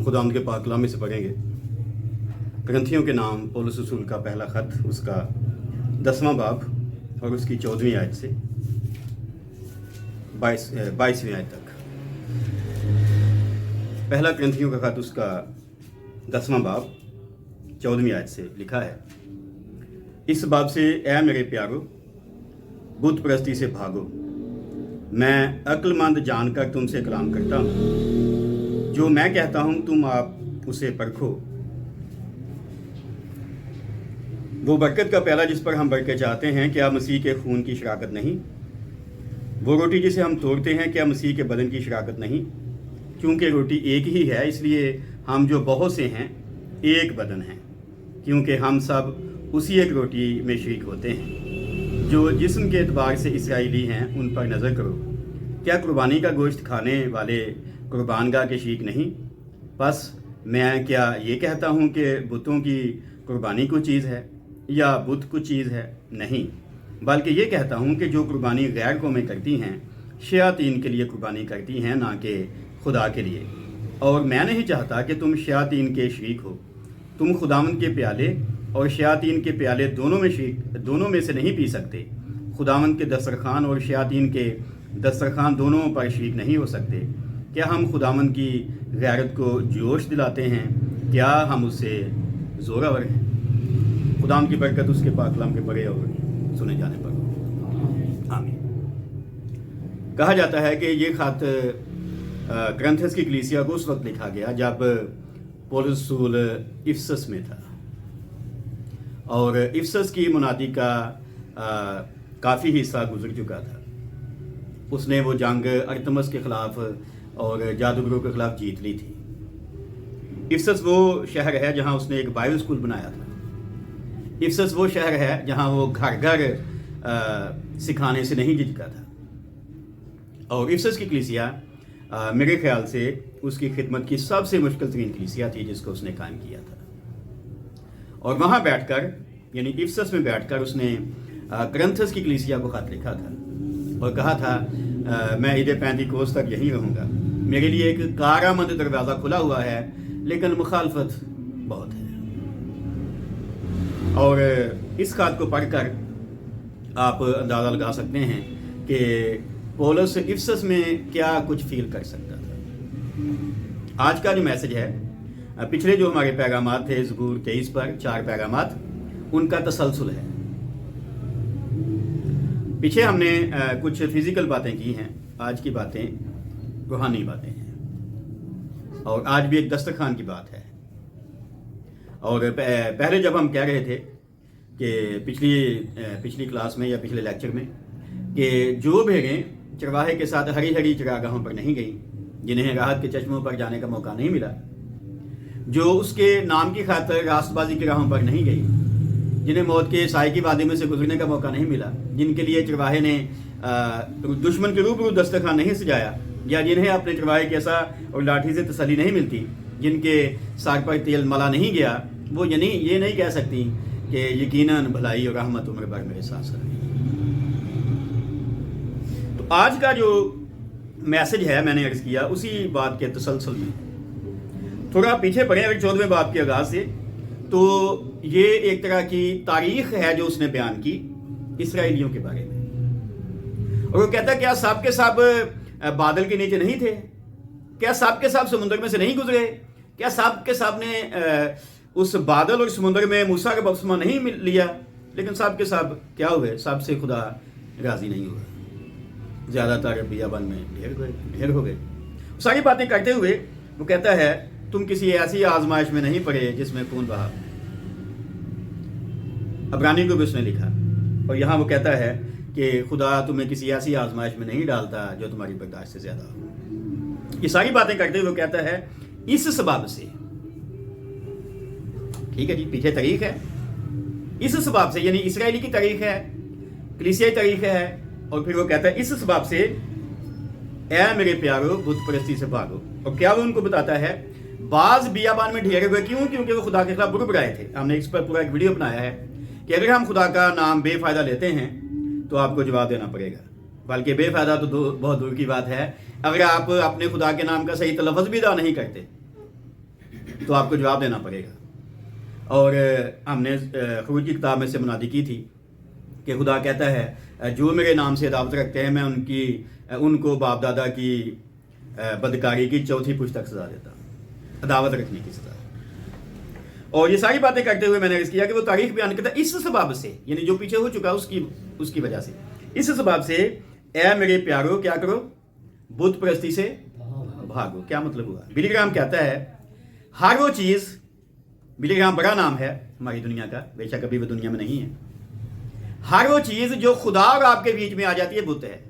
खुदा उनके पाक कलाम में से पढ़ेंगे। करंथियों के नाम पौलुस रसूल का पहला ख़त, उसका 10वां बाब और उसकी 14वीं आयत से 22वीं आयत तक। पहला करंथियों का ख़त, उसका 10वां बाब 14वीं आयत से लिखा है, इस बाब से ऐ मेरे प्यारो, बुत परस्ती से भागो। मैं अक्लमंद जानकर तुमसे कलाम करता हूँ, जो मैं कहता हूँ तुम आप उसे परखो। वो बरकत का प्याला जिस पर हम बरकत चाहते हैं, क्या मसीह के खून की शराकत नहीं? वो रोटी जिसे हम तोड़ते हैं, क्या मसीह के बदन की शराकत नहीं? क्योंकि रोटी एक ही है, इसलिए हम जो बहुत से हैं एक बदन हैं, क्योंकि हम सब उसी एक रोटी में शरीक होते हैं। जो जिस्म के एतबार से इसराइली हैं उन पर नज़र करो। क्या कुर्बानी का गोश्त खाने वाले कुर्बानगाह के शरीक नहीं? बस मैं क्या ये कहता हूँ कि बुतों की कुर्बानी कुछ चीज़ है या बुत कुछ चीज़ है? नहीं, बल्कि ये कहता हूँ कि जो कुर्बानी गैर कौमें करती हैं, शयातीन के लिए कुर्बानी करती हैं, ना कि खुदा के लिए। और मैं नहीं चाहता कि तुम शयातीन के शरीक हो। तुम खुदावंद के प्याले और शयातीन के प्याले दोनों में से नहीं पी सकते। खुदावंद के दस्तरखान और शयातीन के दस्तरखान दोनों पर शरीक नहीं हो सकते। क्या हम खुदावंद की गैरत को जोश दिलाते हैं? क्या हम उससे जोरावर हैं? खुदावंद की बरकत उसके पाक कलाम के पढ़े और सुने जाने पर आमीन। कहा जाता है कि ये खत करंथस की कलीसिया को उस वक्त लिखा गया जब पौलुस रसूल इफसस में था, और इफसस की मुनादी का काफ़ी हिस्सा गुजर चुका था। उसने वो जंग अरतमस के ख़िलाफ़ और जादूगरों के ख़िलाफ़ जीत ली थी। इफसस वो शहर है जहाँ उसने एक बाइबल स्कूल बनाया था। इफसस वो शहर है जहाँ वो घर घर सिखाने से नहीं झिझका था। और इफसस की कलीसिया मेरे ख्याल से उसकी खिदमत की सबसे मुश्किल तरीन कलीसिया थी जिसको उसने कायम किया था। और वहाँ बैठकर, यानी इफसस में बैठकर, उसने करंथस की कलीसिया को खत लिखा था और कहा था, मैं ईद पैंतीकोस तक यहीं रहूँगा। मेरे लिए एक कारामंद दरवाज़ा खुला हुआ है, लेकिन मुखालफत बहुत है। और इस खत को पढ़कर आप अंदाज़ा लगा सकते हैं कि पौलुस इफसस में क्या कुछ फील कर सकता था। आज का जो मैसेज है, पिछले जो हमारे पैगामात थे ज़बूर 23 पर 4 पैगामात, उनका तसलसल है। पीछे हमने कुछ फिजिकल बातें की हैं, आज की बातें रूहानी बातें हैं, और आज भी एक दस्तरखान की बात है। और पहले जब हम कह रहे थे कि पिछली क्लास में या पिछले लेक्चर में कि जो भेड़ें चरवाहे के साथ हरी हरी चरागाहों पर नहीं गई, जिन्हें राहत के चश्मों पर जाने का मौका नहीं मिला, जो उसके नाम की खातिर रास्तबाजी की राहों पर नहीं गई, जिन्हें मौत के साए की वादी में से गुजरने का मौका नहीं मिला, जिनके लिए चरवाहे ने दुश्मन के रूबरू दस्तरखान नहीं सजाया, या जिन्हें अपने चरवाहे के ऐसा और लाठी से तसल्ली नहीं मिलती, जिनके साग पर तेल मला नहीं गया, वो ये नहीं कह सकती कि यकीनन भलाई और रहमत उम्र भर मेरे साथ रही। तो आज का जो मैसेज है, मैंने अर्ज किया, उसी बात के तसलसल में थोड़ा पीछे पड़े अगर 14वें बाब के आगाज से, तो ये एक तरह की तारीख है जो उसने बयान की इसराइलियों के बारे में। और वो कहता क्या सब के सब बादल के नीचे नहीं थे? क्या सब के सब समुद्र में से नहीं गुजरे? क्या सब के सब ने उस बादल और समुद्र में मूसा का बपतिस्मा नहीं लिया? लेकिन सब के सब क्या हुए? सब से खुदा राजी नहीं हुआ। ज़्यादातर बियाबान में ढेर हो गए। सारी बातें करते हुए वो कहता है, तुम किसी ऐसी आजमाइश में नहीं पड़े जिसमें खून बहा। अब्रानी को भी उसने लिखा, और यहाँ वो कहता है कि खुदा तुम्हें किसी ऐसी आजमाइश में नहीं डालता जो तुम्हारी बर्दाश्त से ज़्यादा हो। ये सारी बातें करते हुए वो कहता है, इस सबब से, ठीक है जी, पीछे तारीख है, इस सबब से, यानी इसराइली की तारीख है, कलीसियाई तारीख है, और फिर वो कहता है इस सबब से ऐ मेरे प्यारो बुत परस्ती से भागो। और क्या वो उनको बताता है? बाज बियाबान में ढेरे हुए क्यों? क्योंकि वो खुदा के खिलाफ बुर आए थे। हमने इस पर पूरा एक वीडियो बनाया है कि अगर हम खुदा का नाम बेफायदा लेते हैं तो आपको जवाब देना पड़ेगा। बल्कि बेफायदा तो बहुत दूर की बात है, अगर आप अपने खुदा के नाम का सही तलफ़्ज़ भी अदा नहीं करते तो आपको जवाब देना पड़ेगा। और हमने खरूज की किताब में से मुनादी की थी कि खुदा कहता है जो मेरे नाम से दावत रखते हैं मैं उनको बाप दादा की बदकारी की चौथी पुश्त तक सजा देता हूँ, दावत रखने की सजा। और ये सारी बातें करते हुए मैंने अर्ज़ किया कि वो तारीख बयान करता है इस सबब से, यानी जो पीछे हो चुका उसकी वजह से, इस सबब से ए मेरे प्यारो क्या करो, बुत परस्ती से भागो। क्या मतलब हुआ? बिली ग्राहम कहता है हर वो चीज़, बिली ग्राहम बड़ा नाम है हमारी दुनिया का, बेशक अभी वो दुनिया में नहीं है, हर वो चीज़ जो खुदा और आपके बीच में आ जाती है बुत है।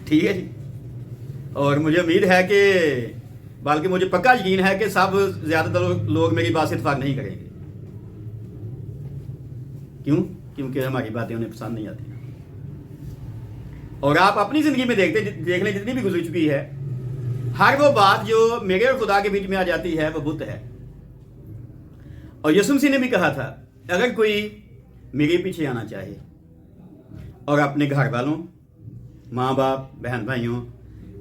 ठीक है जी। और मुझे उम्मीद है कि, बल्कि मुझे पक्का यकीन है कि सब ज़्यादातर लोग मेरी बात से इत्तेफाक नहीं करेंगे। क्यों? क्योंकि हमारी बातें उन्हें पसंद नहीं आती। और आप अपनी ज़िंदगी में देख लें जितनी भी गुजर चुकी है, हर वो बात जो मेरे और खुदा के बीच में आ जाती है वो बुत है। और यीशु मसीह ने भी कहा था अगर कोई मेरे पीछे आना चाहे और अपने घर वालों, माँ बाप, बहन भाइयों,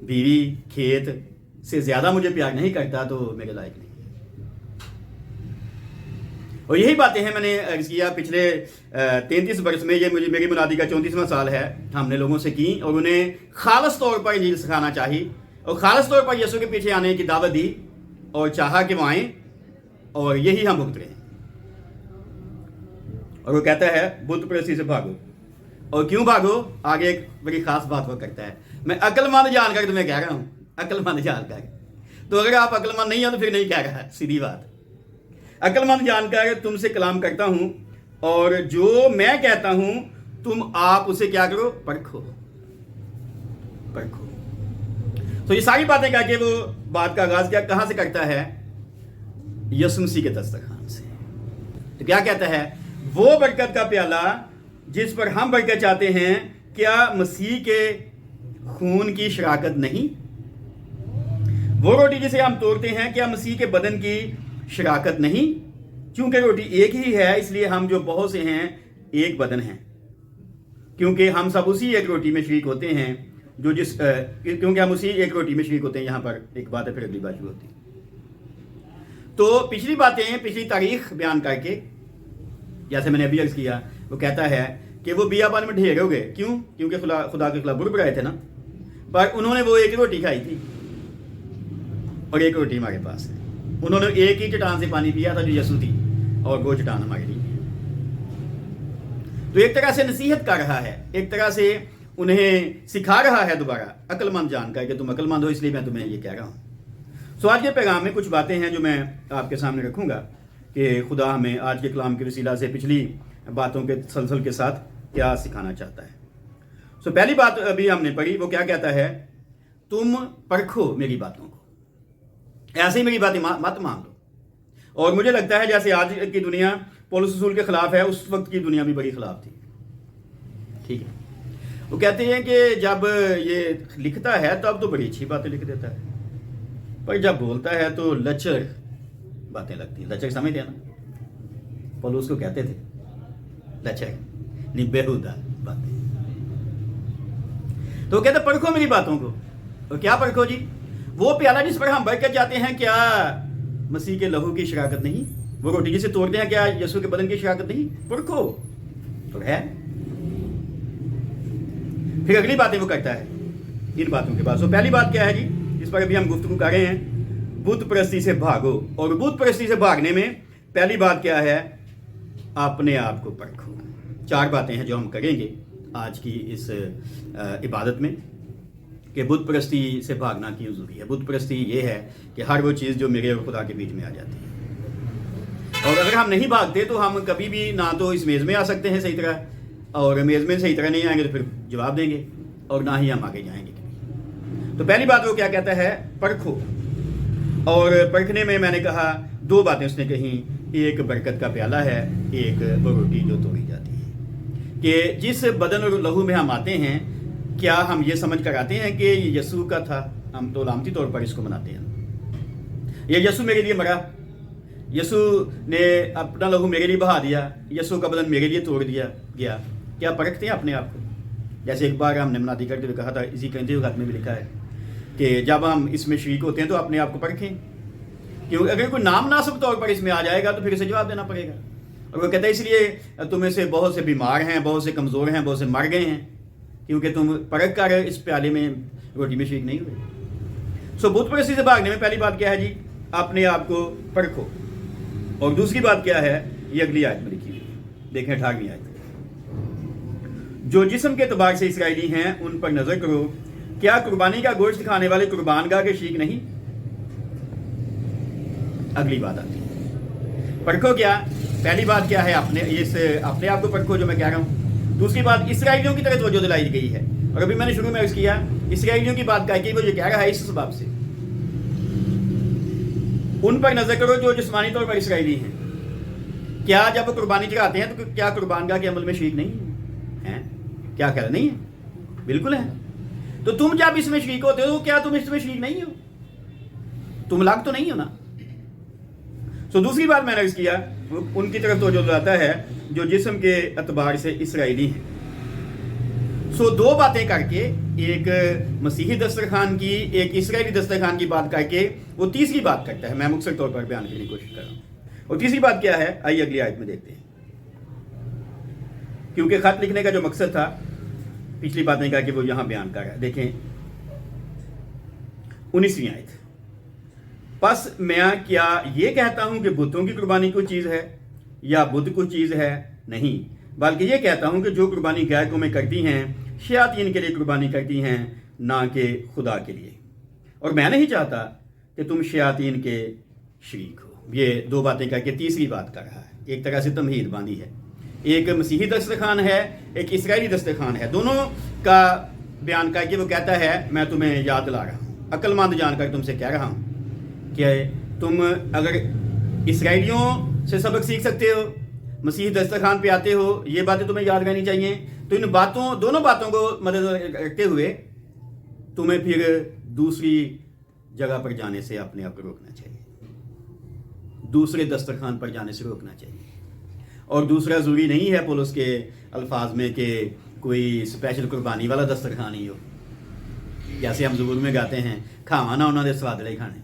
बीवी, खेत से ज़्यादा मुझे प्यार नहीं करता तो मेरे लायक नहीं। और यही बातें हैं मैंने अर्ज़ किया पिछले 33 वर्ष में, ये मेरी मुनादी का 34वां साल है, हमने लोगों से की और उन्हें खालस तौर पर इंजील सिखाना चाहिए और खालस तौर पर यीशु के पीछे आने की दावत दी और चाहा कि वो आएँ, और यही हम भुगत रहे हैं। और वो कहता है बुत परस्ती से भागो। और क्यों भागो? आगे एक बड़ी खास बात वो करता है, मैं अक्लमंद जानकर तुम्हें कह रहा हूँ, अक्लमंद जानकर। तो अगर आप अक्लमंद नहीं हो तो फिर नहीं कह रहा, सीधी बात। अक्लमंद जानकर तुमसे कलाम करता हूँ और जो मैं कहता हूँ तुम आप उसे क्या करो, परखो। तो ये सारी बातें कह के वो बात का आगाज क्या कहाँ से करता है? यीशु मसीह के दस्तरखान से। तो क्या कहता है? वो बरकत का प्याला जिस पर हम बरकत चाहते हैं, क्या मसीह के खून की शराकत नहीं? वो रोटी जिसे हम तोड़ते हैं, क्या मसीह के बदन की शराकत नहीं? क्योंकि रोटी एक ही है, इसलिए हम जो बहुत से हैं एक बदन हैं, क्योंकि हम सब उसी एक रोटी में शरीक होते हैं क्योंकि हम उसी एक रोटी में शरीक होते हैं। यहाँ पर एक बात है, फिर अगली बात शुरू होती है। तो पिछली बातें, पिछली तारीख बयान करके, जैसे मैंने अभी अर्ज किया, वो कहता है कि वो बियाबान में ढेर हो गए। क्यों? क्योंकि खुदा के खिलाफ बुर रहे थे ना, पर उन्होंने वो एक रोटी खाई थी और एक रोटी हमारे पास है। उन्होंने एक ही चट्टान से पानी पिया था जो यीशु थी, और वो चट्टान हमारे लिए। तो एक तरह से नसीहत कर रहा है, एक तरह से उन्हें सिखा रहा है दोबारा, अक्लमंद जानकर कि तुम अक्लमंद हो इसलिए मैं तुम्हें ये कह रहा हूँ। सो आज के पैगाम में कुछ बातें हैं जो मैं आपके सामने रखूँगा कि खुदा हमें आज के कलाम के वसीला से पिछली बातों के सलसल के साथ क्या सिखाना चाहता है। सो पहली बात अभी हमने पढ़ी, वो क्या कहता है? तुम परखो मेरी बातों को, ऐसे ही मेरी बातें मत मान लो। और मुझे लगता है जैसे आज की दुनिया पौलुस रसूल के खिलाफ है, उस वक्त की दुनिया भी बड़ी खिलाफ थी। ठीक है, वो कहते हैं कि जब ये लिखता है तब तो बड़ी अच्छी बातें लिख देता है, पर जब बोलता है तो लचर बातें लगती हैं। लचर समझते हैं ना? पौलुस को कहते थे लचर, नहीं बेहुदा बातें। तो कहते परखो मेरी बातों को। और क्या परखो जी? वो प्याला जिस पर हम बरकत जाते हैं, क्या मसीह के लहू की शराकत नहीं? वो रोटी जिसे तोड़ते हैं, क्या यीशु के बदन की शराकत नहीं? परखो तो है। फिर अगली बातें वो करता है इन बातों के बाद। तो पहली बात क्या है जी, जिस पर अभी हम गुफ्तगू कर रहे हैं? बुत परस्ती से भागो। और बुत परस्ती से भागने में पहली बात क्या है? अपने आप को परखो। 4 बातें हैं जो हम करेंगे आज की इस इबादत में कि बुत परस्ती से भागना क्यों जरूरी है। बुत परस्ती ये है कि हर वो चीज़ जो मेरे और खुदा के बीच में आ जाती है। और अगर हम नहीं भागते तो हम कभी भी ना तो इस मेज़ में आ सकते हैं सही तरह, और मेज़ में सही तरह नहीं आएंगे तो फिर जवाब देंगे, और ना ही हम आगे जाएंगे कभी। तो पहली बात वो क्या कहता है? परखो। और परखने में मैंने कहा 2 बातें उसने कही, एक बरकत का प्याला है, एक वो रोटी जो तोड़ी जाती है। कि जिस बदन और लहू में हम आते हैं, क्या हम ये समझ कर आते हैं कि ये यीशु का था? हम तो लामती तौर पर इसको मनाते हैं, ये यीशु मेरे लिए मरा, यीशु ने अपना लहू मेरे लिए बहा दिया, यीशु का बदन मेरे लिए तोड़ दिया गया। क्या परखते हैं अपने आप को? जैसे एक बार हमने मुनादी करते हुए कहा था, इसी करते हुए खत में भी लिखा है کہ جب ہم اس میں شریک ہوتے ہیں تو اپنے آپ کو پرکھیں، کیونکہ اگر کوئی نام مناسب طور پر اس میں آ جائے گا تو پھر اسے جواب دینا پڑے گا۔ اور وہ کہتا ہے اس لیے تم میں سے بہت سے بیمار ہیں، بہت سے کمزور ہیں، بہت سے مر گئے ہیں، کیونکہ تم پرکھ کر اس پیالے میں روٹی میں شریک نہیں ہوئے۔ سو بت پرستی سے بھاگنے میں پہلی بات کیا ہے جی؟ اپنے آپ کو پرکھو۔ اور دوسری بات کیا ہے؟ یہ اگلی آیت میں لکھی ہوئی ہے، دیکھیں 18ویں آیت۔ جو جسم کے اعتبار سے اسرائیلی ہیں ان پر نظر کرو، کیا قربانی کا گوشت کھانے والے قربان گاہ کے شریک نہیں؟ اگلی بات آتی ہے، پرکھو کیا؟ پہلی بات کیا ہے؟ اپنے آپ کو پرکھو جو میں کہہ رہا ہوں۔ دوسری بات اسرائیلیوں کی طرف توجہ دلائی گئی ہے، اور ابھی میں نے شروع میں عرض کیا اسرائیلیوں کی بات کہہ کے وہ یہ کہہ رہا ہے اس سبب سے، ان پر نظر کرو جو جسمانی طور پر اسرائیلی ہیں۔ کیا جب وہ قربانی چڑھاتے ہیں تو کیا قربان گاہ کے عمل میں شریک نہیں ہیں؟ کیا خیال نہیں ہے؟ بالکل ہے۔ تو تم جب اس میں شریک ہوتے ہو کیا تم اس میں شریک نہیں ہو؟ تم الگ تو نہیں ہو نا۔ سو دوسری بات میں نے عرض کیا ان کی طرف توجہ دلاتا ہے جو جسم کے اعتبار سے اسرائیلی ہیں۔ سو دو باتیں کر کے، ایک مسیحی دسترخوان کی، ایک اسرائیلی دسترخوان کی بات کر کے وہ تیسری بات کرتا ہے، میں مختصر طور پر بیان کرنے کی کوشش کر رہا ہوں۔ اور تیسری بات کیا ہے؟ آئیے اگلی آیت میں دیکھتے ہیں، کیونکہ خط لکھنے کا جو مقصد تھا پچھلی بات نے کہا کہ وہ یہاں بیان کر رہا ہے۔ دیکھیں 19ویں آیت، پس میں کیا یہ کہتا ہوں کہ بتوں کی قربانی کوئی چیز ہے یا بت کوئی چیز ہے؟ نہیں، بلکہ یہ کہتا ہوں کہ جو قربانی غیر قومیں کرتی ہیں شیاطین کے لیے قربانی کرتی ہیں، نہ کہ خدا کے لیے، اور میں نہیں چاہتا کہ تم شیاطین کے شریک ہو۔ یہ دو باتیں کر کے تیسری بات کر رہا ہے، ایک طرح سے تمہید باندھی ہے، ایک مسیحی دسترخوان ہے، ایک اسرائیلی دسترخوان ہے، دونوں کا بیان کر کے وہ کہتا ہے میں تمہیں یاد دلا رہا ہوں، عقل مند جان کر تم سے کہہ رہا ہوں کہ تم اگر اسرائیلیوں سے سبق سیکھ سکتے ہو، مسیحی دسترخوان پہ آتے ہو، یہ باتیں تمہیں یاد رہنی چاہیے، تو ان دونوں باتوں کو مدد رکھتے ہوئے تمہیں پھر دوسری جگہ پر جانے سے اپنے آپ کو روکنا چاہیے، دوسرے دسترخوان پر جانے سے روکنا چاہیے۔ اور دوسرا ضروری نہیں ہے پولس کے الفاظ میں کہ کوئی اسپیشل قربانی والا دسترخوان ہی ہو، جیسے ہم زبور میں گاتے ہیں کھاوا نہ انہوں نے سوادلے کھانے،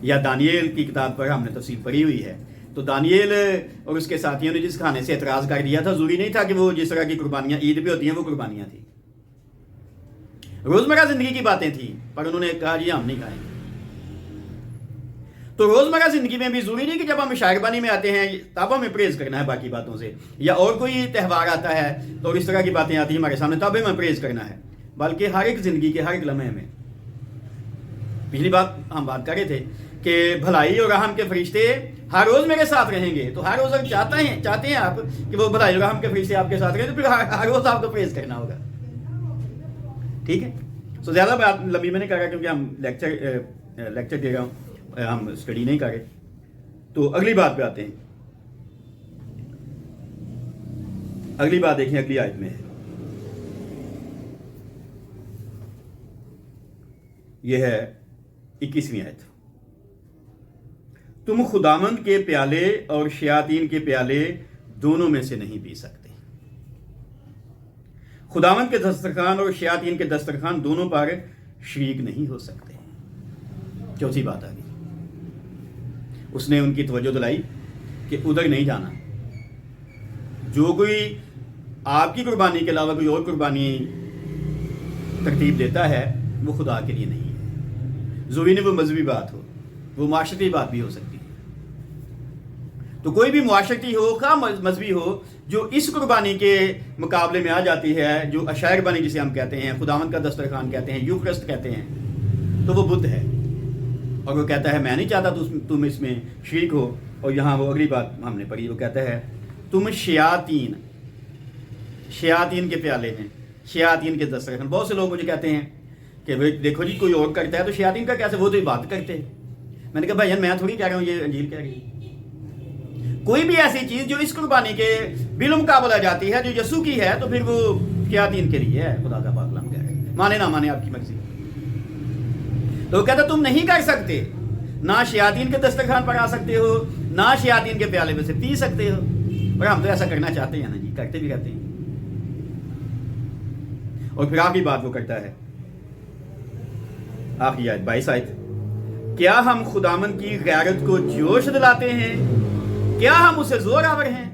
یا دانیل کی کتاب پر ہم نے تفصیل پڑھی ہوئی ہے، تو دانیل اور اس کے ساتھیوں نے جس کھانے سے اعتراض کر دیا تھا، ضروری نہیں تھا کہ وہ جس طرح کی قربانیاں عید پہ ہوتی ہیں وہ قربانیاں تھیں، روزمرہ زندگی کی باتیں تھیں، پر انہوں نے کہا جی ہم نہیں کھائیں گے۔ تو روزمرہ زندگی میں بھی ضروری نہیں کہ جب ہم شاعربانی میں آتے ہیں تب ہمیں پریز کرنا ہے باقی باتوں سے، یا اور کوئی تہوار آتا ہے تو اس طرح کی باتیں آتی ہیں ہمارے سامنے تب ہمیں پریز کرنا ہے، بلکہ ہر ایک زندگی کے ہر ایک لمحے میں۔ پچھلی بات ہم بات کر رہے تھے کہ بھلائی اور رحم کے فرشتے ہر روز میرے ساتھ رہیں گے، تو ہر روز اگر چاہتے ہیں آپ کہ وہ بھلائی اور رحم کے فرشتے آپ کے ساتھ رہیں تو پھر ہر روز آپ کو پریز کرنا ہوگا، ٹھیک ہے۔ سو زیادہ بات لمبی میں نہیں کر رہا کیونکہ ہم لیکچر دے رہا ہوں، ہم اسٹڈی نہیں کر رہے۔ تو اگلی بات پہ آتے ہیں، اگلی بات دیکھیں اگلی آیت میں ہے، یہ ہے 21ویں آیت، تم خداوند کے پیالے اور شیاطین کے پیالے دونوں میں سے نہیں پی سکتے۔ خداوند کے دسترخوان اور شیاطین کے دسترخوان دونوں پر شریک نہیں ہو سکتے۔ چوتھی بات آ گئی، اس نے ان کی توجہ دلائی کہ ادھر نہیں جانا، جو کوئی آپ کی قربانی کے علاوہ کوئی اور قربانی ترتیب دیتا ہے وہ خدا کے لیے نہیں ہے، ضروری نہیں وہ مذہبی بات ہو، وہ معاشرتی بات بھی ہو سکتی ہے۔ تو کوئی بھی معاشرتی ہو خواہ مذہبی ہو جو اس قربانی کے مقابلے میں آ جاتی ہے، جو عشائر بانی جسے ہم کہتے ہیں، خداوند کا دسترخوان کہتے ہیں، یوکرسٹ کہتے ہیں، تو وہ بت ہے، اور وہ کہتا ہے میں نہیں چاہتا تم اس میں شریک ہو۔ اور یہاں وہ اگلی بات ہم نے پڑھی، وہ کہتا ہے تم شیاطین کے پیالے ہیں، شیاطین کے دسترخوان۔ بہت سے لوگ مجھے کہتے ہیں کہ دیکھو جی کوئی اور کرتا ہے تو شیاطین کا کیسے، وہ تو بات کرتے ہیں۔ میں نے کہا بھائی میں تھوڑی کہہ رہا ہوں، یہ انجیل کہہ رہی ہے۔ کوئی بھی ایسی چیز جو اس قربانی کے بالمقابلہ جاتی ہے، جو یسوع کی ہے، تو پھر وہ شیاطین کے لیے ہے، خدا کا پاک کلام کہہ رہے ہیں، مانے نہ مانے آپ کی مرضی۔ تو وہ کہتا تم نہیں کر سکتے، نہ شیاطین کے دسترخوان پر آ سکتے ہو، نہ شیاطین کے پیالے میں سے پی سکتے ہو۔ پر ہم تو ایسا کرنا چاہتے ہیں نا جی، کرتے بھی رہتے ہیں۔ اور پھر آخری بات وہ کرتا ہے आखिरी आयत 22 आयत, क्या हम खुदामंद की गैरत को जोश दिलाते हैं, क्या हम उसे जोर आवर हैं।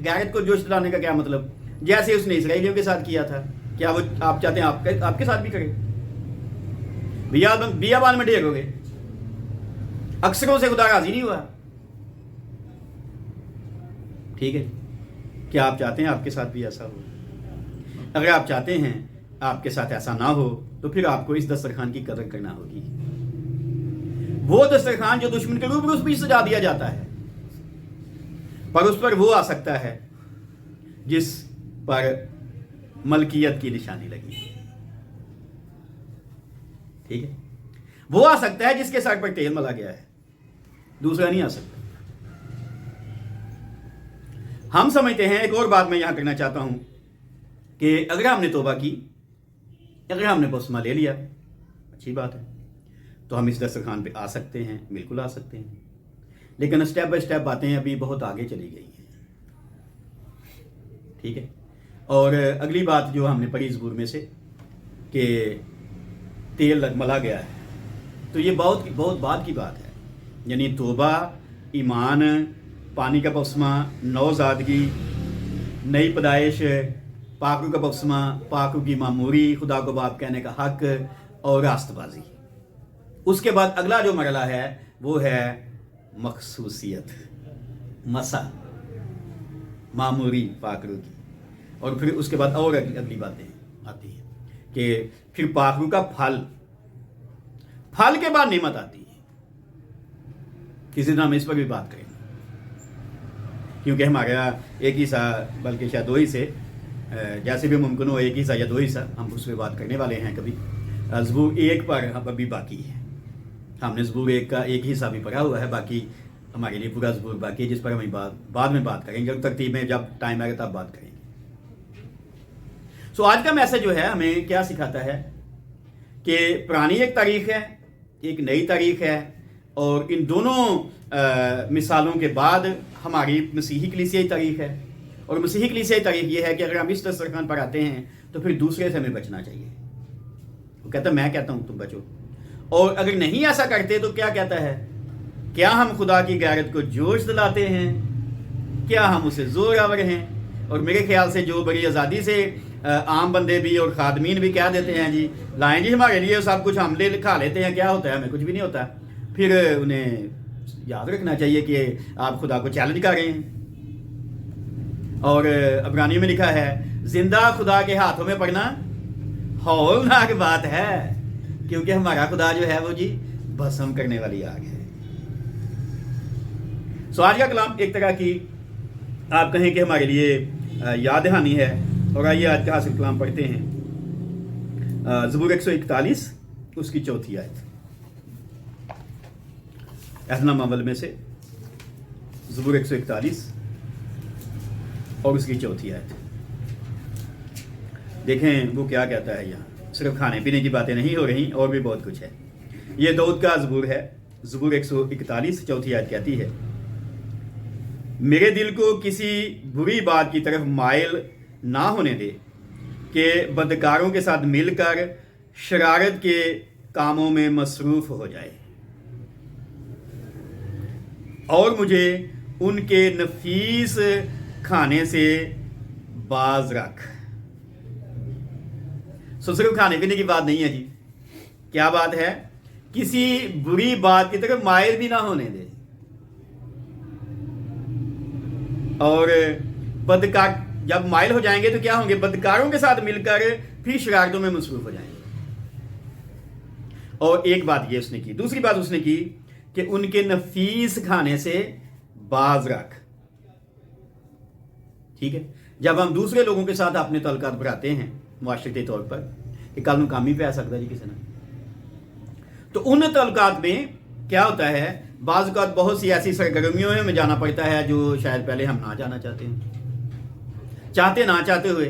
गैरत को जोश दिलाने का क्या मतलब? जैसे उसने इसराइलियों के साथ किया था, क्या वो आप चाहते हैं आपके साथ भी करे? बियाबान में ढेर हो गए, अक्सरों से खुदा राजी नहीं हुआ। ठीक है, क्या आप चाहते हैं आपके साथ भी ऐसा हो? अगर आप चाहते हैं आपके साथ ऐसा ना हो तो फिर आपको इस दस्तरखान की कदर करना होगी। वो दस्तरखान जो दुश्मन के रूप में उस भी सजा दिया जाता है, पर उस पर वो आ सकता है जिस पर मलकियत की निशानी लगी। ठीक है, वो आ सकता है जिसके सर पर तेल मला गया है, दूसरा नहीं आ सकता। हम समझते हैं, एक और बात मैं यहां करना चाहता हूं कि अगर हमने तौबा की, अगर हमने बपतिस्मा ले लिया, अच्छी बात है, तो हम इस दस्तरखान पे आ सकते हैं, बिल्कुल आ सकते हैं। लेकिन स्टेप बाय स्टेप बातें अभी बहुत आगे चली गई हैं। ठीक है, और अगली बात जो हमने पढ़ी ज़बूर में से कि तेल मला गया है, तो ये बहुत बात की बात है। यानी तौबा, ईमान, पानी का बपतिस्मा, नौज़ादगी, नई पैदाइश, पाकरू का बपतिस्मा, पाकरू की मामूरी, खुदा को बाप कहने का हक और रास्तबाजी। उसके बाद अगला जो मरला है वो है मखसूसियत, मसा, मामूरी पाकरू की। और फिर उसके बाद और अगली बातें आती हैं कि फिर पाकरू का फल के बाद नेमत आती है। किसी दिन हम इस पर भी बात करेंगे, क्योंकि हमारा एक ही सा, बल्कि शायद दो ही से, जैसे भी मुमकिन हो एक ही सा या दो ही सा, हम उस पर बात करने वाले हैं कभी। ज़बूर 1 पर हम अभी बाकी है, हमने ज़बूर 1 का एक ही हिस्सा भी पढ़ा हुआ है, बाकी हमारे लिए पूरा ज़बूर बाकी है, जिस पर हम बाद में बात करेंगे, तरतीब में जब टाइम आएगा तब बात करेंगे। सो आज का मैसेज जो है हमें क्या सिखाता है कि पुरानी एक तारीख है, एक नई तारीख है, और इन दोनों मिसालों के बाद हमारी मसीही कलीसियाई तारीख है। और मसीही कलीसियाई तारीख ये है कि अगर हम इस दस्तरखान पर आते हैं तो फिर दूसरे से हमें बचना चाहिए। वो कहता है, मैं कहता हूं तुम बचो। और अगर नहीं ऐसा करते तो क्या कहता है, क्या हम खुदा की गैरत को जोश दिलाते हैं, क्या हम उसे जोर आवर हैं। और मेरे ख्याल से जो बड़ी आज़ादी से आम बंदे भी और खादमीन भी कह देते हैं, जी लाएं जी हमारे लिए सब कुछ, हम खा लेते हैं, क्या होता है, हमें कुछ भी नहीं होता। फिर उन्हें याद रखना चाहिए कि आप खुदा को चैलेंज कर रहे हैं। और अबरानी में लिखा है, जिंदा खुदा के हाथों में पड़ना हौलनाक बात है, क्योंकि हमारा खुदा जो है वो जी भस्म करने वाली आग है। सो आज का कलाम एक तरह की आप कहें कि हमारे लिए याद दहानी है। और आइए आज का हासिल कलाम पढ़ते हैं। ज़बूर 141 उसकी 4थी आयत, एहनाम अव्वल में से ज़बूर 141 और उसकी 4थी आयत। देखें वो क्या कहता है। यहाँ सिर्फ खाने पीने की बातें नहीं हो रही, और भी बहुत कुछ है। ये दाऊद का ज़बूर है। ज़बूर 141 4थी आयत कहती है, मेरे दिल को किसी बुरी बात की तरफ माइल ना होने दे कि बदकारों के साथ मिलकर शरारत के कामों में मसरूफ हो जाए, और मुझे उनके नफीस खाने से बाज रख। सो सिर्फ खाने पीने की बात नहीं है जी, क्या बात है, किसी बुरी बात की तरफ माइल भी ना होने दे। और बदकार जब माइल हो जाएंगे तो क्या होंगे, बदकारों के साथ मिलकर फिर शरारतों में मसरूफ हो जाएंगे। और एक बात ये उसने की, दूसरी बात उसने की कि उनके नफीस खाने से बाज रख। ठीक है, जब हम दूसरे लोगों के साथ अपने तल्लुकात बढ़ाते हैं मुआशरती तौर पर, कि कल मुकामी पे आ सकता है जी किसी ने, तो उन तल्लुकात में क्या होता है, बाज़ औक़ात बहुत सी ऐसी सरगर्मियों में जाना पड़ता है जो शायद पहले हम ना जाना चाहते हैं, चाहते ना चाहते हुए,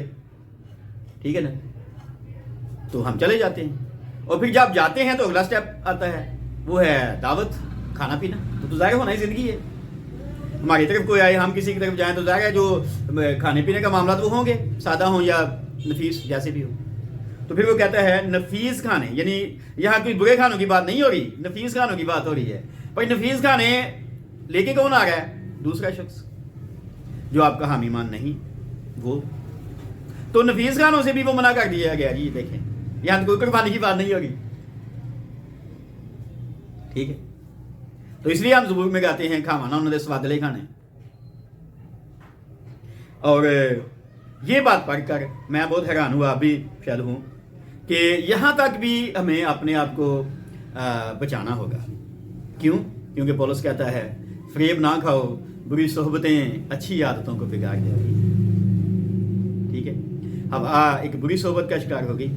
ठीक है ना, तो हम चले जाते हैं। और फिर जब जाते हैं तो अगला स्टेप आता है, वो है दावत, खाना पीना। तो ज़ाहिर होना ही ज़िंदगी है। हमारी तरफ कोई आए, हम किसी की तरफ जाएं, तो ज़ाहिर है जो खाने पीने का मामला तो होंगे, सादा हो या नफीस जैसे भी हो। تو پھر وہ کہتا ہے نفیس کھانے، یعنی یہاں کوئی برے کھانوں کی بات نہیں ہو رہی، نفیس کھانوں کی بات ہو رہی ہے. پر نفیس کھانے لے کے کون آ رہا ہے؟ دوسرا شخص جو آپ کا حامی مان نہیں، وہ تو نفیس کھانوں سے بھی وہ منع کر دیا گیا. جی دیکھیں یہاں کوئی قربانی کی بات نہیں ہوگی. ٹھیک ہے، تو اس لیے ہم زبور میں گاتے ہیں کھاوانا انہوں نے سوادلے کھانے. اور یہ بات پڑھ کر میں بہت حیران ہوا، ابھی شاید ہوں، کہ یہاں تک بھی ہمیں اپنے آپ کو بچانا ہوگا. کیوں؟ کیونکہ پولس کہتا ہے فریب نہ کھاؤ، بری صحبتیں اچھی عادتوں کو بگاڑ دیتی. ٹھیک ہے، اب ایک بری صحبت کا شکار ہوگی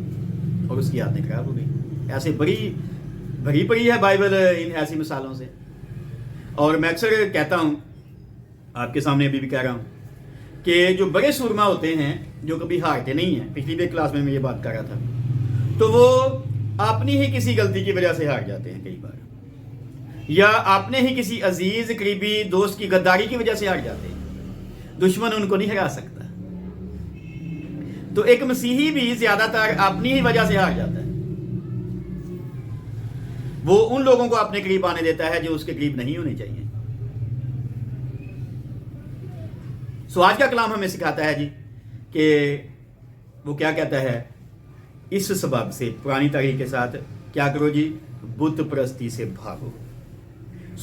اور اس کی عادتیں خراب ہو گئی. ایسے بھری پڑی ہے بائبل ان ایسی مثالوں سے. اور میں اکثر کہتا ہوں، آپ کے سامنے ابھی بھی کہہ رہا ہوں، کہ جو بڑے سورما ہوتے ہیں جو کبھی ہارتے نہیں ہیں، پچھلی بھی کلاس میں یہ بات کر رہا تھا، تو وہ اپنی ہی کسی غلطی کی وجہ سے ہار جاتے ہیں کئی بار، یا اپنے ہی کسی عزیز قریبی دوست کی غداری کی وجہ سے ہار جاتے ہیں. دشمن ان کو نہیں ہرا سکتا. تو ایک مسیحی بھی زیادہ تر اپنی ہی وجہ سے ہار جاتا ہے. وہ ان لوگوں کو اپنے قریب آنے دیتا ہے جو اس کے قریب نہیں ہونے چاہیے. سو آج کا کلام ہمیں سکھاتا ہے جی کہ وہ کیا کہتا ہے، اس سبب سے پرانی تاریخ کے ساتھ کیا کرو جی، بت پرستی سے بھاگو.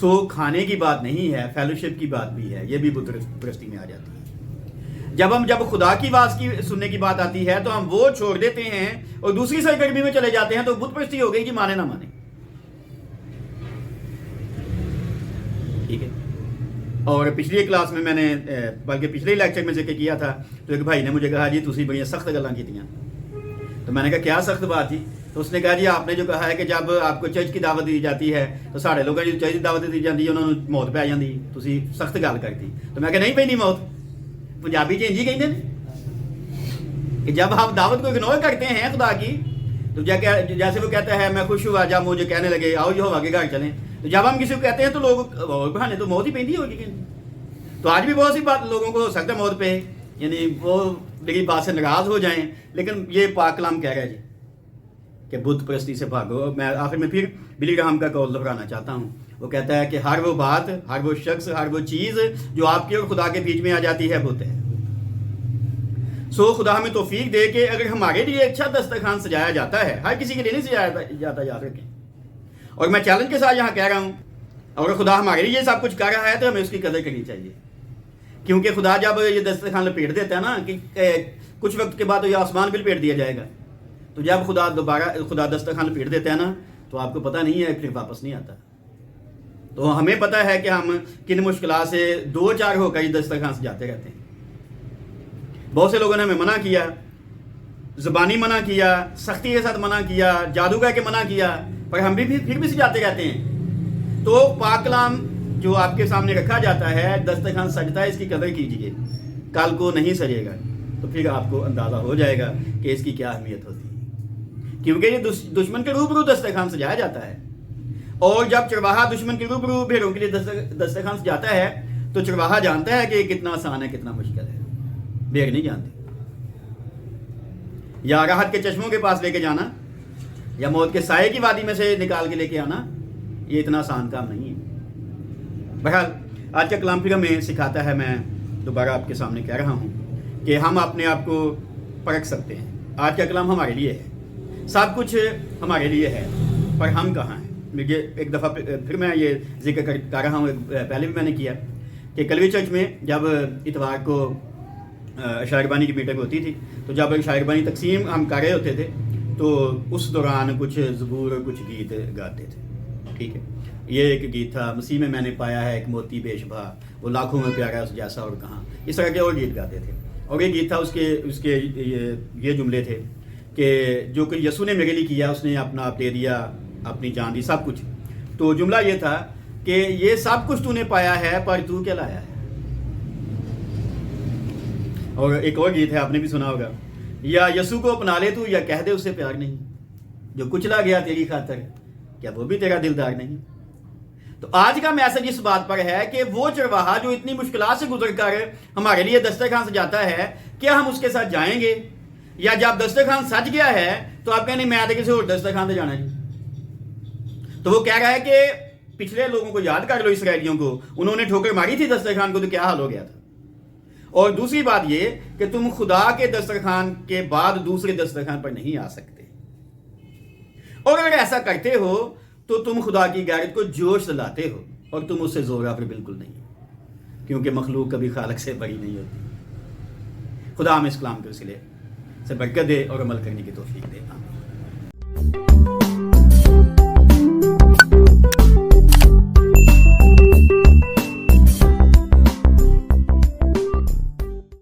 سو کھانے کی بات نہیں ہے، فیلوشپ کی بات بھی ہے، یہ بھی بت پرستی میں آ جاتی ہے. جب خدا کی آواز کی سننے کی بات آتی ہے تو ہم وہ چھوڑ دیتے ہیں اور دوسری سرگرمی میں چلے جاتے ہیں، تو بت پرستی ہو گئی جی، مانے نہ مانے. ٹھیک ہے. اور پچھلی کلاس میں نے بلکہ پچھلے لیکچر میں ذکر کیا تھا، تو ایک بھائی نے مجھے کہا جی تسی بڑی سخت گلاں کیتیاں. تو میں نے کہا کیا سخت بات تھی؟ تو اس نے کہا جی آپ نے جو کہا ہے کہ جب آپ کو چرچ کی دعوت دی جاتی ہے تو سارے لوگوں جو چرچ کی دعوت دی جاتی ہے انہوں نے موت پی جاتی، تسی سخت گل کرتی. تو میں کہا نہیں پہ نہیں موت، پنجابی چ انجی کہتے ہیں کہ جب ہم دعوت کو اگنور کرتے ہیں خدا کی، تو جیسے وہ کہتا ہے میں خوش ہوا جب مجھے کہنے لگے آؤ یہوہ کے گھر چلیں. تو جب ہم کسی کو کہتے ہیں تو لوگ بہانے تو موت ہی پہنتی ہوگی. تو آج بھی بہت سی بات لوگوں کو ہو سکتا ہے موت پہ، یعنی وہ میری بات سے ناراض ہو جائیں، لیکن یہ پاک کلام کہہ رہا ہے جی کہ بت پرستی سے بھاگو. میں آخر میں پھر بلی گراہم کا قول دہرانا چاہتا ہوں. وہ کہتا ہے کہ ہر وہ بات، ہر وہ شخص، ہر وہ چیز جو آپ کے اور خدا کے بیچ میں آ جاتی ہے بت ہے. سو خدا ہمیں توفیق دے کہ اگر ہمارے لیے اچھا دسترخوان سجایا جاتا ہے، ہر کسی کے لیے نہیں سجایا جاتا، یاد رکھیں. اور میں چیلنج کے ساتھ یہاں کہہ رہا ہوں، اگر خدا ہمارے لیے سب کچھ کر رہا ہے تو ہمیں اس کی قدر کرنی چاہیے. کیونکہ خدا جب یہ دسترخوان لپیٹ دیتا ہے نا، کہ کچھ وقت کے بعد یہ آسمان بھی لپیٹ دیا جائے گا، تو جب خدا دسترخوان لپیٹ دیتا ہے نا، تو آپ کو پتہ نہیں ہے پھر واپس نہیں آتا. تو ہمیں پتہ ہے کہ ہم کن مشکلات سے دو چار ہو کر دسترخوان سے جاتے رہتے ہیں. بہت سے لوگوں نے ہمیں منع کیا، زبانی منع کیا، سختی کے ساتھ منع کیا، جادو کر کے منع کیا، پر ہم بھی پھر بھی سجاتے رہتے ہیں. تو پاک کلام جو آپ کے سامنے رکھا جاتا ہے، دسترخوان سجتا ہے، اس کی قدر کیجیے. کل کو نہیں سجے گا تو پھر آپ کو اندازہ ہو جائے گا کہ اس کی کیا اہمیت ہوتی ہے. کیونکہ یہ دشمن کے روبرو دسترخوان سجایا جاتا ہے. اور جب چرواہا دشمن کے روبرو بھیڑوں کے لیے دسترخوان سجاتا ہے تو چرواہا جانتا ہے کہ یہ کتنا آسان ہے، کتنا مشکل ہے. بھیڑ نہیں جانتے. یا راحت کے چشموں کے پاس لے کے جانا یا موت کے سائے کی وادی میں سے نکال کے لے کے آنا، یہ اتنا آسان کام نہیں ہے. بہرحال آج کا کلام پھر ہمیں سکھاتا ہے، میں دوبارہ آپ کے سامنے کہہ رہا ہوں کہ ہم اپنے آپ کو پرکھ سکتے ہیں. آج کا کلام ہمارے لیے ہے، سب کچھ ہمارے لیے ہے، پر ہم کہاں ہیں. مجھے ایک دفعہ پھر میں یہ ذکر کر رہا ہوں، پہلے بھی میں نے کیا کہ کلوی چرچ میں جب اتوار کو شاعر بانی کی میٹنگ ہوتی تھی، تو جب شاعر بانی تقسیم ہم کر رہے ہوتے تھے تو اس دوران کچھ زبور اور کچھ گیت گاتے تھے. ٹھیک ہے، یہ ایک گیت تھا، مسیح میں نے پایا ہے ایک موتی بے شبہ، وہ لاکھوں میں پیارا اس جیسا اور کہاں. اس طرح کے اور گیت گاتے تھے. اور یہ گیت تھا، اس کے یہ جملے تھے کہ جو کہ یسوع نے میرے لیے کیا، اس نے اپنا آپ دے دیا، اپنی جان دی، سب کچھ. تو جملہ یہ تھا کہ یہ سب کچھ تو نے پایا ہے، پر تو کیا لایا ہے. اور ایک اور گیت ہے، آپ نے بھی سنا ہوگا، یا یسوع کو اپنا لے تو، یا کہہ دے اسے پیار نہیں، جو کچلا گیا تیری خاطر، کیا وہ بھی تیرا دلدار نہیں. تو آج کا میسج اس بات پر ہے کہ وہ چرواہا جو اتنی مشکلات سے گزر کر ہمارے لیے دسترخوان سجاتا ہے، کیا ہم اس کے ساتھ جائیں گے یا جب دسترخوان سج گیا ہے تو آپ کہیں نہیں میں تو کسی اور دسترخوان سے جانا جی. تو وہ کہہ رہا ہے کہ پچھلے لوگوں کو یاد کر لو، اسرائیلیوں کو، انہوں نے ٹھوکر ماری تھی دسترخوان کو تو کیا حال ہو گیا تھا. اور دوسری بات یہ کہ تم خدا کے دسترخوان کے بعد دوسرے دسترخوان پر نہیں آ سکتے، اور اگر ایسا کرتے ہو تو تم خدا کی غیرت کو جوش دلاتے ہو، اور تم اس سے زور آفر بالکل نہیں، کیونکہ مخلوق کبھی خالق سے بڑی نہیں ہوتی. خدا ہم اس کلام کے وسیلے سے برکت دے اور عمل کرنے کی توفیق دے. آمین.